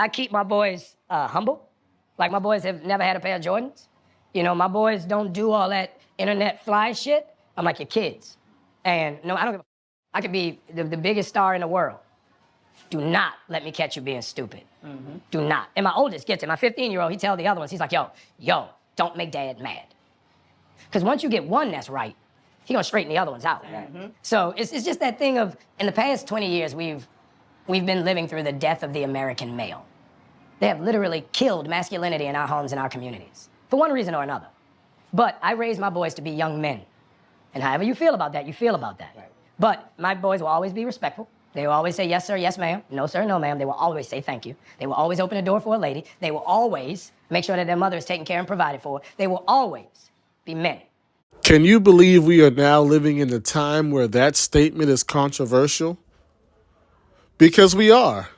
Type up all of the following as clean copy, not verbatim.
I keep my boys humble. Like, my boys have never had a pair of Jordans. You know, my boys don't do all that internet fly shit. I'm like your kids. And no, I don't give a I could be the biggest star in the world. Do not let me catch you being stupid. Mm-hmm. Do not. And my oldest gets it. My 15-year-old, he tells the other ones, he's like, yo, don't make dad mad. Because once you get one that's right, he's going to straighten the other ones out. Mm-hmm. So it's just that thing of, in the past 20 years, we've been living through the death of the American male. They have literally killed masculinity in our homes and our communities, for one reason or another. But I raised my boys to be young men. And however you feel about that, you feel about that. Right. But my boys will always be respectful. They will always say, yes, sir, yes, ma'am. No, sir, no, ma'am. They will always say thank you. They will always open the door for a lady. They will always make sure that their mother is taken care and provided for. They will always be men. Can you believe we are now living in a time where that statement is controversial? Because we are.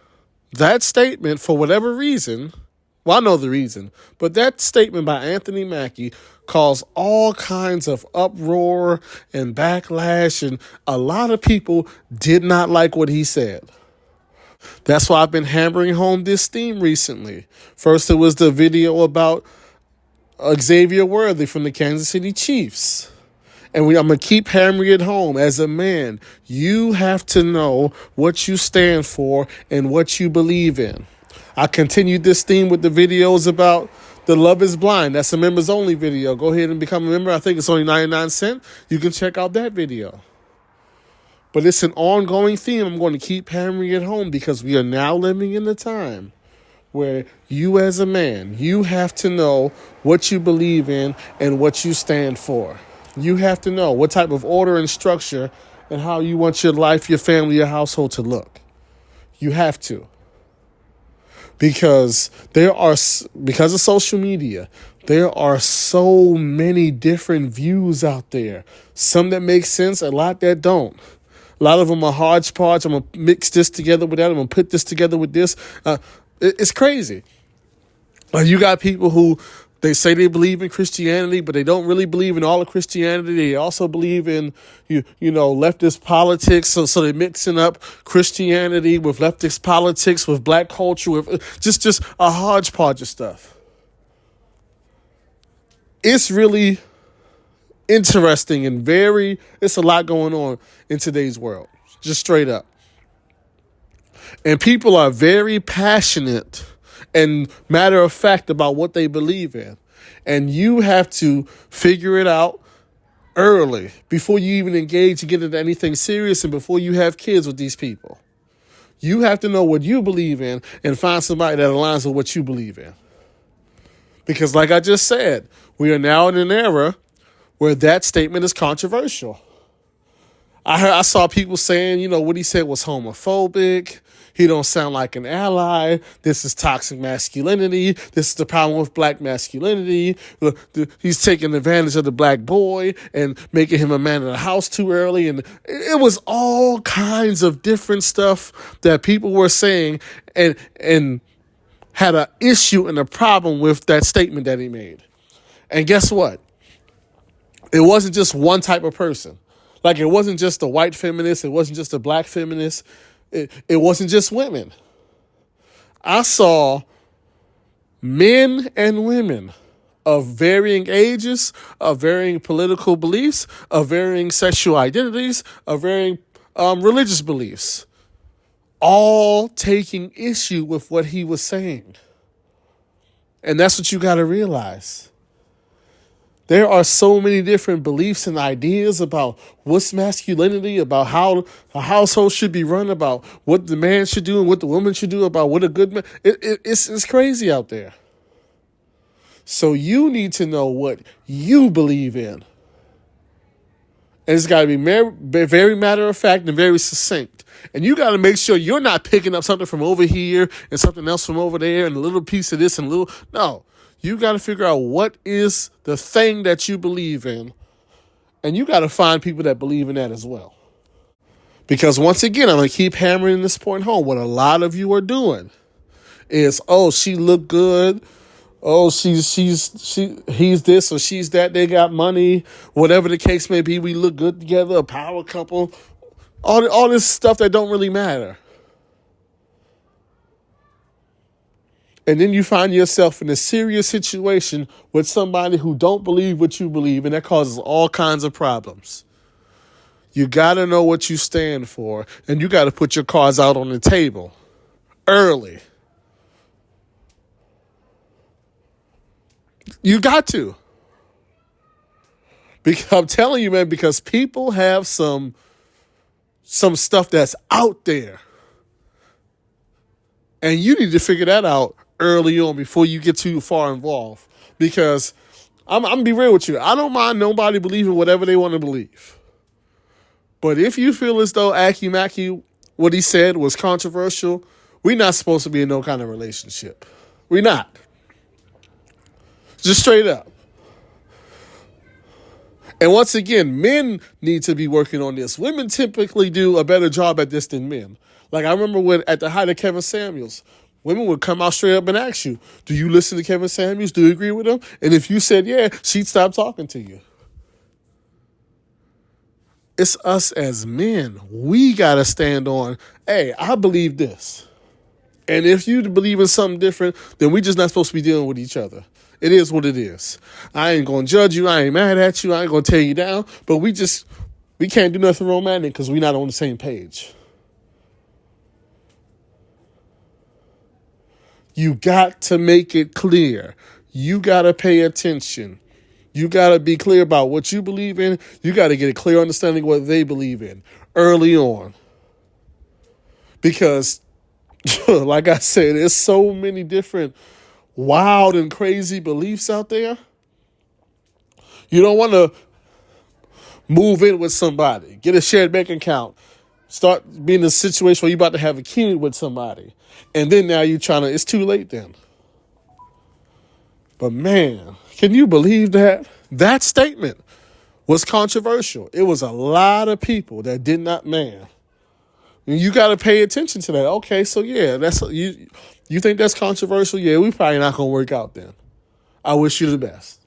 That statement, for whatever reason, well, I know the reason, but that statement by Anthony Mackie caused all kinds of uproar and backlash, and a lot of people did not like what he said. That's why I've been hammering home this theme recently. First, it was the video about Xavier Worthy from the Kansas City Chiefs. And I'm going to keep hammering it home. As a man, you have to know what you stand for and what you believe in. I continued this theme with the videos about the Love is Blind. That's a members only video. Go ahead and become a member. I think it's only 99 cents. You can check out that video. But it's an ongoing theme. I'm going to keep hammering it home because we are now living in a time where you as a man, you have to know what you believe in and what you stand for. You have to know what type of order and structure and how you want your life, your family, your household to look. You have to. Because because of social media, there are so many different views out there. Some that make sense, a lot that don't. A lot of them are hodgepodge. I'm going to mix this together with that. I'm going to put this together with this. It's crazy. You got people who, they say they believe in Christianity, but they don't really believe in all of Christianity. They also believe in, leftist politics. So they're mixing up Christianity with leftist politics, with black culture, with just a hodgepodge of stuff. It's really interesting and it's a lot going on in today's world, just straight up. And people are very passionate and matter of fact about what they believe in. And you have to figure it out early before you even engage and get into anything serious and before you have kids with these people. You have to know what you believe in and find somebody that aligns with what you believe in. Because like I just said, we are now in an era where that statement is controversial. I saw people saying, what he said was homophobic. He don't sound like an ally. This is toxic masculinity. This is the problem with black masculinity. He's taking advantage of the black boy and making him a man of the house too early. And it was all kinds of different stuff that people were saying and had an issue and a problem with that statement that he made. And guess what? It wasn't just one type of person. Like, it wasn't just a white feminist. It wasn't just a black feminist. It wasn't just women. I saw men and women of varying ages, of varying political beliefs, of varying sexual identities, of varying religious beliefs, all taking issue with what he was saying. And that's what you got to realize. There are so many different beliefs and ideas about what's masculinity, about how a household should be run, about what the man should do and what the woman should do, about what a good man. It's crazy out there. So you need to know what you believe in. And it's got to be very matter of fact and very succinct. And you got to make sure you're not picking up something from over here and something else from over there and a little piece of this and a little. No. You got to figure out what is the thing that you believe in. And you got to find people that believe in that as well. Because once again, I'm going to keep hammering this point home. What a lot of you are doing is, she looked good. He's this or she's that. They got money. Whatever the case may be, we look good together, a power couple. All this stuff that don't really matter. And then you find yourself in a serious situation with somebody who don't believe what you believe, and that causes all kinds of problems. You got to know what you stand for, and you got to put your cards out on the table early. You got to. Because I'm telling you, man, because people have some stuff that's out there. And you need to figure that out early on before you get too far involved. Because I'm going to be real with you. I don't mind nobody believing whatever they want to believe. But if you feel as though Mackie, what he said was controversial, we're not supposed to be in no kind of relationship. We're not. Just straight up. And once again, men need to be working on this. Women typically do a better job at this than men. Like I remember when at the height of Kevin Samuels, women would come out straight up and ask you, do you listen to Kevin Samuels? Do you agree with him? And if you said yeah, she'd stop talking to you. It's us as men. We got to stand on, hey, I believe this. And if you believe in something different, then we just not supposed to be dealing with each other. It is what it is. I ain't going to judge you. I ain't mad at you. I ain't going to tear you down. But we can't do nothing romantic because we're not on the same page. You got to make it clear. You got to pay attention. You got to be clear about what you believe in. You got to get a clear understanding of what they believe in early on. Because, like I said, there's so many different wild and crazy beliefs out there. You don't want to move in with somebody, get a shared bank account, start being in a situation where you're about to have a kid with somebody. And then now you're it's too late then. But man, can you believe that? That statement was controversial. It was a lot of people that did not, man. You got to pay attention to that. Okay, so yeah, you think that's controversial? Yeah, we probably not going to work out then. I wish you the best.